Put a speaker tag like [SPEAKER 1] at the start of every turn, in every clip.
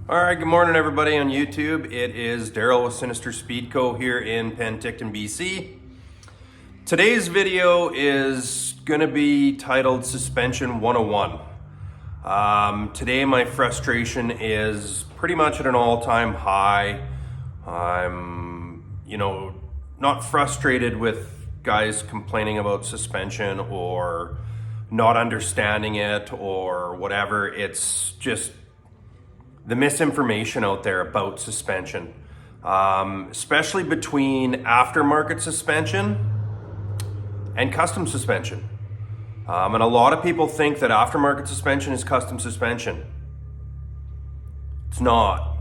[SPEAKER 1] All right, good morning everybody on YouTube. It is Daryl with Sinister Speed Co. here in Penticton, BC. Today's video is gonna be titled Suspension 101. Today my frustration is pretty much at an all-time high. I'm, not frustrated with guys complaining about suspension or not understanding it or whatever. It's just the misinformation out there about suspension, especially between aftermarket suspension and custom suspension. And a lot of people think that aftermarket suspension is custom suspension. It's not.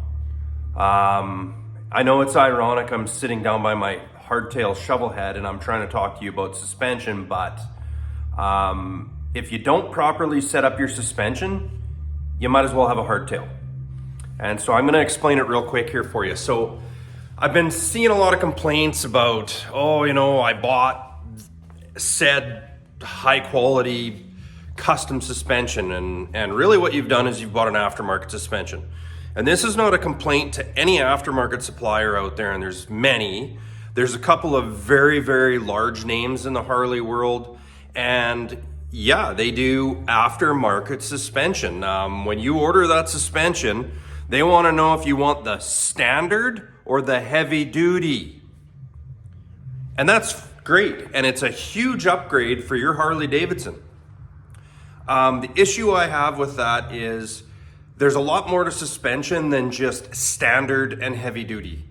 [SPEAKER 1] I know it's ironic, I'm sitting down by my hardtail shovel head and I'm trying to talk to you about suspension, but if you don't properly set up your suspension, you might as well have a hardtail. And so I'm going to explain it real quick here for you. So I've been seeing a lot of complaints about, I bought said high quality custom suspension. And really what you've done is you've bought an aftermarket suspension. And this is not a complaint to any aftermarket supplier out there. And there's many. There's a couple of very, very large names in the Harley world. And yeah, they do aftermarket suspension. When you order that suspension, they want to know if you want the standard or the heavy duty. And that's great. And it's a huge upgrade for your Harley Davidson. The issue I have with that is there's a lot more to suspension than just standard and heavy duty.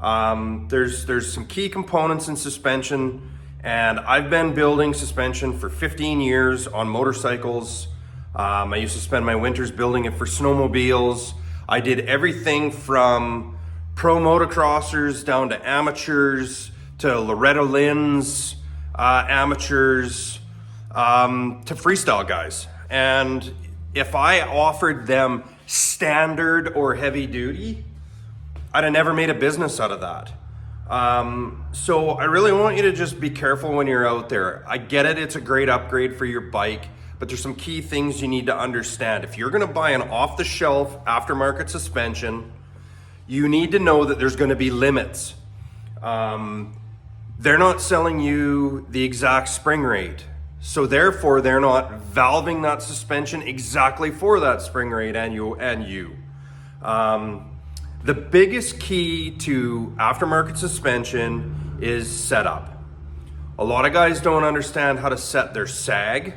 [SPEAKER 1] There's some key components in suspension, and I've been building suspension for 15 years on motorcycles. I used to spend my winters building it for snowmobiles. I did everything from pro motocrossers down to amateurs, to Loretta Lynn's amateurs, to freestyle guys. And if I offered them standard or heavy duty, I'd have never made a business out of that. So I really want you to just be careful when you're out there. I get it, it's a great upgrade for your bike, but there's some key things you need to understand. If you're gonna buy an off-the-shelf aftermarket suspension, you need to know that there's gonna be limits. They're not selling you the exact spring rate. So therefore, they're not valving that suspension exactly for that spring rate and you. The biggest key to aftermarket suspension is setup. A lot of guys don't understand how to set their sag.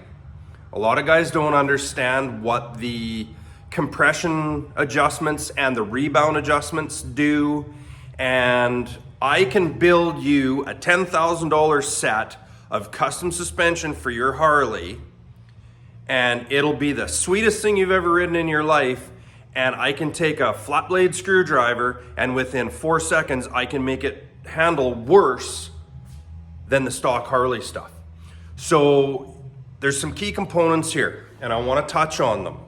[SPEAKER 1] A lot of guys don't understand what the compression adjustments and the rebound adjustments do. And I can build you a $10,000 set of custom suspension for your Harley, and it'll be the sweetest thing you've ever ridden in your life. And I can take a flat blade screwdriver and within 4 seconds, I can make it handle worse than the stock Harley stuff. So there's some key components here, and I want to touch on them.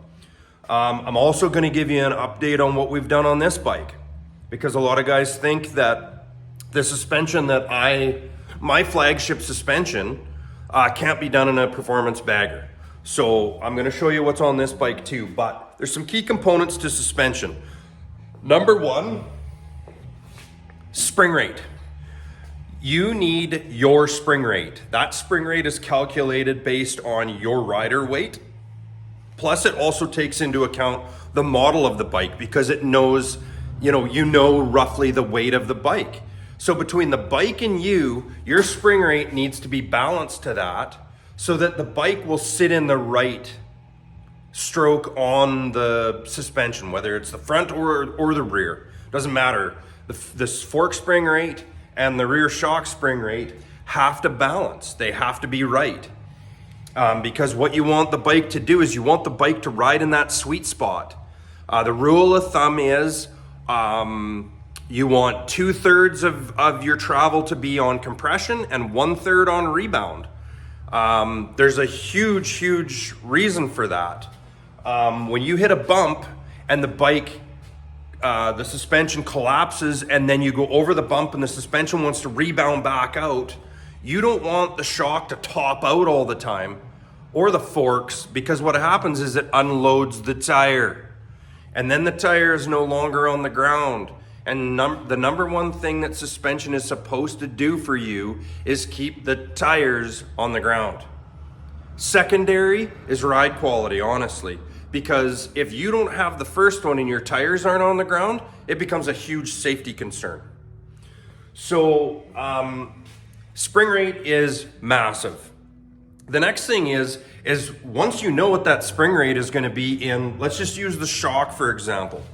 [SPEAKER 1] I'm also going to give you an update on what we've done on this bike, because a lot of guys think that the suspension my flagship suspension, can't be done in a performance bagger. So I'm going to show you what's on this bike too, but there's some key components to suspension. Number one, spring rate. You need your spring rate. That spring rate is calculated based on your rider weight. Plus it also takes into account the model of the bike, because it knows, you know roughly the weight of the bike. So between the bike and you, your spring rate needs to be balanced to that so that the bike will sit in the right stroke on the suspension, whether it's the front or the rear. Doesn't matter. The fork spring rate and the rear shock spring rate have to balance. They have to be right. Because what you want the bike to do is you want the bike to ride in that sweet spot. The rule of thumb is you want 2/3 of your travel to be on compression and 1/3 on rebound. There's a huge reason for that. When you hit a bump and the bike, the suspension collapses, and then you go over the bump and the suspension wants to rebound back out, you don't want the shock to top out all the time, or the forks, because what happens is it unloads the tire. And then the tire is no longer on the ground. And the number one thing that suspension is supposed to do for you is keep the tires on the ground. Secondary is ride quality, honestly, because if you don't have the first one and your tires aren't on the ground, it becomes a huge safety concern. So spring rate is massive. The next thing is once you know what that spring rate is going to be in, let's just use the shock for example.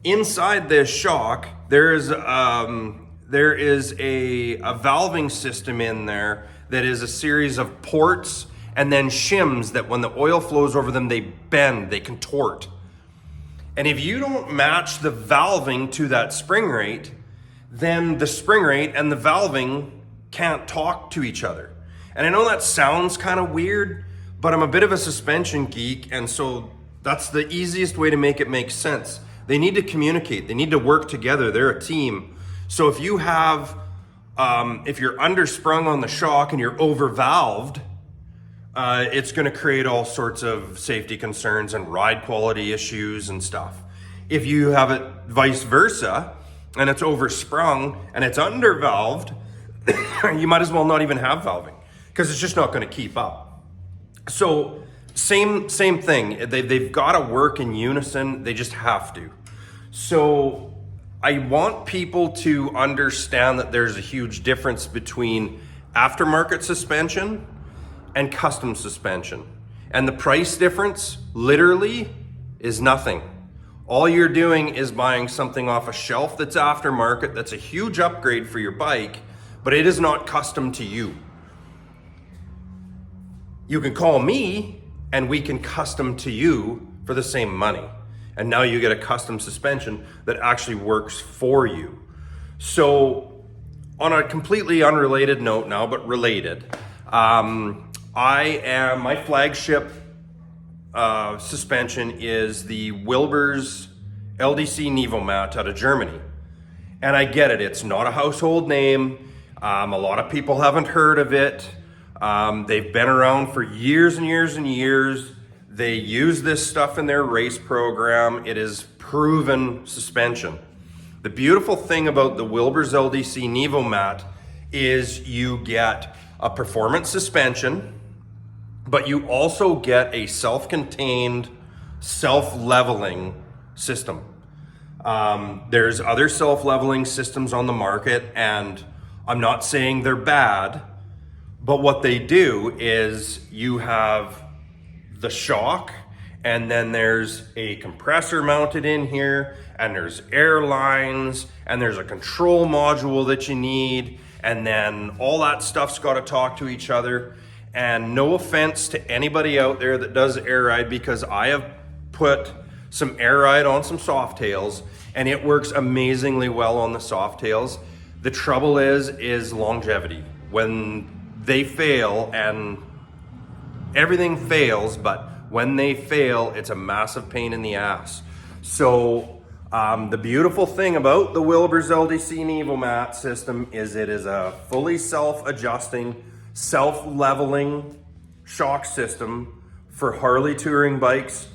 [SPEAKER 1] Inside this shock, there is a valving system in there that is a series of ports and then shims that when the oil flows over them, they bend, they contort. And if you don't match the valving to that spring rate, then the spring rate and the valving can't talk to each other. And I know that sounds kind of weird, but I'm a bit of a suspension geek, and so that's the easiest way to make it make sense. They need to communicate, they need to work together, they're a team. So if you have, if you're undersprung on the shock and you're over-valved, it's gonna create all sorts of safety concerns and ride quality issues and stuff. If you have it vice versa, and it's oversprung and it's undervalved, you might as well not even have valving because it's just not going to keep up. So same thing. They've got to work in unison. They just have to. So I want people to understand that there's a huge difference between aftermarket suspension and custom suspension. And the price difference literally is nothing. All you're doing is buying something off a shelf that's aftermarket, that's a huge upgrade for your bike, but it is not custom to you. You can call me and we can custom to you for the same money. And now you get a custom suspension that actually works for you. So on a completely unrelated note now, but related, my flagship suspension is the Wilbur's LDC Nevomat out of Germany. And I get it, it's not a household name. A lot of people haven't heard of it. They've been around for years and years and years. They use this stuff in their race program. It is proven suspension. The beautiful thing about the Wilbur's LDC Nevomat is you get a performance suspension, but you also get a self-contained, self-leveling system. There's other self-leveling systems on the market, and I'm not saying they're bad, but what they do is you have the shock, and then there's a compressor mounted in here, and there's air lines, and there's a control module that you need, and then all that stuff's got to talk to each other. And no offense to anybody out there that does air ride, because I have put some air ride on some Softails and it works amazingly well on the Softails. The trouble is longevity. When they fail, and everything fails, but when they fail, it's a massive pain in the ass. So the beautiful thing about the Wilbur's LDC Nevomat system is it is a fully self-adjusting, self-leveling shock system for Harley touring bikes,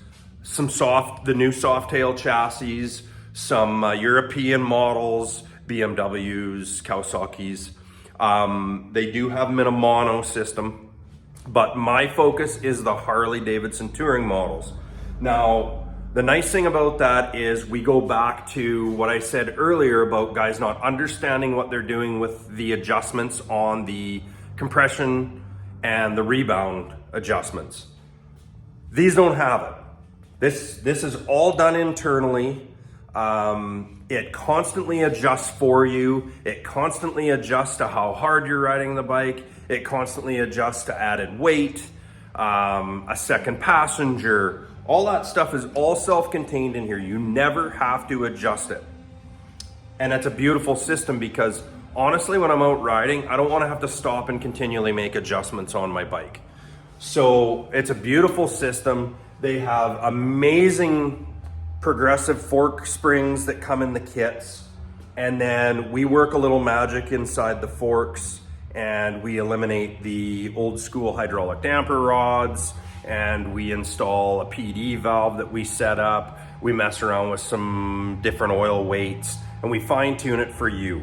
[SPEAKER 1] the new Softail chassis, some European models, BMWs, Kawasaki's. They do have them in a mono system, but my focus is the Harley Davidson touring models. Now, the nice thing about that is we go back to what I said earlier about guys not understanding what they're doing with the adjustments on the compression and the rebound adjustments. These don't have it. This is all done internally. It constantly adjusts for you. It constantly adjusts to how hard you're riding the bike. It constantly adjusts to added weight, a second passenger. All that stuff is all self-contained in here. You never have to adjust it. And it's a beautiful system because honestly, when I'm out riding, I don't want to have to stop and continually make adjustments on my bike. So it's a beautiful system. They have amazing progressive fork springs that come in the kits. And then we work a little magic inside the forks and we eliminate the old school hydraulic damper rods and we install a PD valve that we set up. We mess around with some different oil weights, and we fine tune it for you.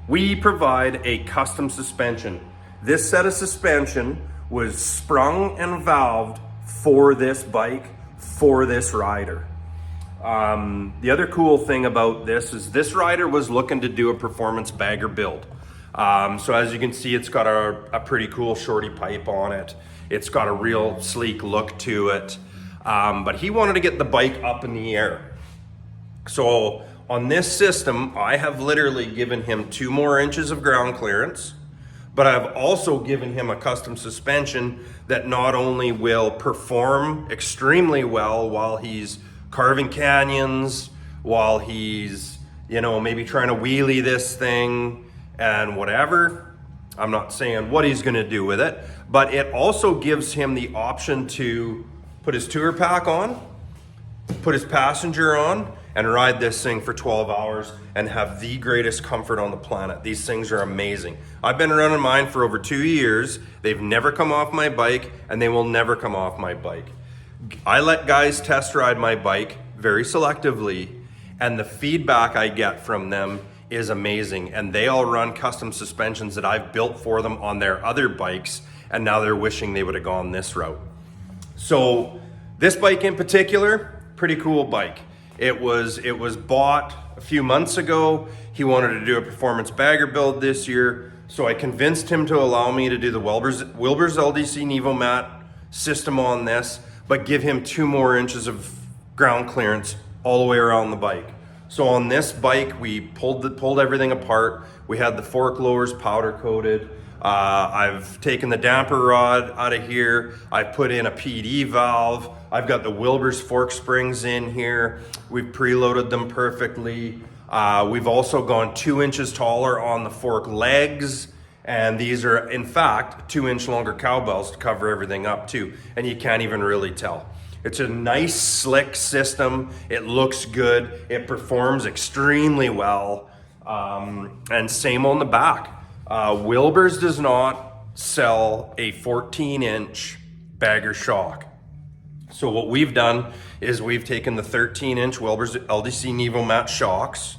[SPEAKER 1] We provide a custom suspension. This set of suspension was sprung and valved for this bike, for this rider. The other cool thing about this is this rider was looking to do a performance bagger build. So as you can see, it's got a pretty cool shorty pipe on it. It's got a real sleek look to it. But he wanted to get the bike up in the air. So on this system, I have literally given him 2 more inches of ground clearance, but I've also given him a custom suspension that not only will perform extremely well while he's carving canyons, while he's, you know, maybe trying to wheelie this thing and whatever. I'm not saying what he's gonna do with it, but it also gives him the option to put his tour pack on, put his passenger on, and ride this thing for 12 hours and have the greatest comfort on the planet. These things are amazing. I've been running mine for over 2 years. They've never come off my bike, and they will never come off my bike. I let guys test ride my bike very selectively, and the feedback I get from them is amazing. And they all run custom suspensions that I've built for them on their other bikes, and now they're wishing they would have gone this route. So this bike in particular, pretty cool bike. It was bought a few months ago. He wanted to do a performance bagger build this year, so I convinced him to allow me to do the Wilbur's LDC Nevomat system on this, but give him 2 more inches of ground clearance all the way around the bike. So on this bike, we pulled everything apart. We had the fork lowers powder coated. I've taken the damper rod out of here. I put in a PD valve. I've got the Wilbur's fork springs in here. We've preloaded them perfectly. We've also gone 2 inches taller on the fork legs. And these are, in fact, 2-inch longer cowbells to cover everything up too. And you can't even really tell. It's a nice, slick system. It looks good. It performs extremely well. And same on the back. Wilbur's does not sell a 14-inch bagger shock. So what we've done is we've taken the 13-inch Wilbur's LDC Nevomat shocks,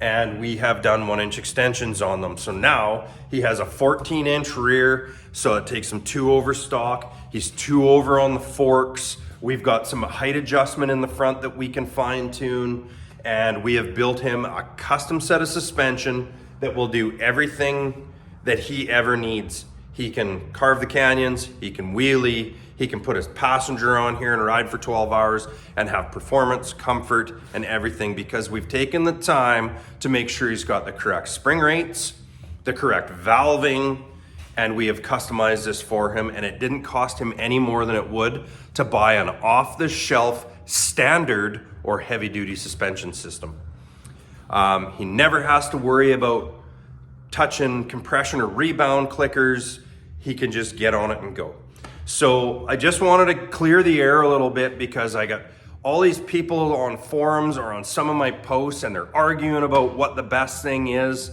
[SPEAKER 1] and we have done 1-inch extensions on them. So now he has a 14-inch rear, so it takes him 2 over stock. He's 2 over on the forks. We've got some height adjustment in the front that we can fine tune, and we have built him a custom set of suspension that will do everything that he ever needs. He can carve the canyons, he can wheelie, he can put his passenger on here and ride for 12 hours and have performance, comfort, and everything, because we've taken the time to make sure he's got the correct spring rates, the correct valving, and we have customized this for him, and it didn't cost him any more than it would to buy an off-the-shelf standard or heavy-duty suspension system. He never has to worry about touching compression or rebound clickers. He can just get on it and go. So I just wanted to clear the air a little bit, because I got all these people on forums or on some of my posts, and they're arguing about what the best thing is.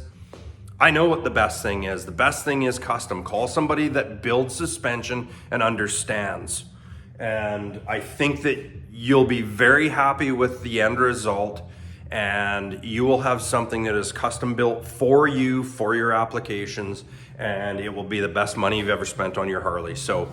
[SPEAKER 1] I know what the best thing is. The best thing is custom. Call somebody that builds suspension and understands. And I think that you'll be very happy with the end result, and you will have something that is custom built for you, for your applications, and it will be the best money you've ever spent on your Harley. So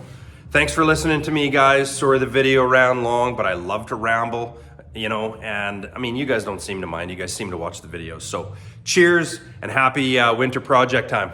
[SPEAKER 1] thanks for listening to me, guys. Sorry the video ran long, but I love to ramble, you know, and I mean, you guys don't seem to mind. You guys seem to watch the videos. So cheers and happy winter project time.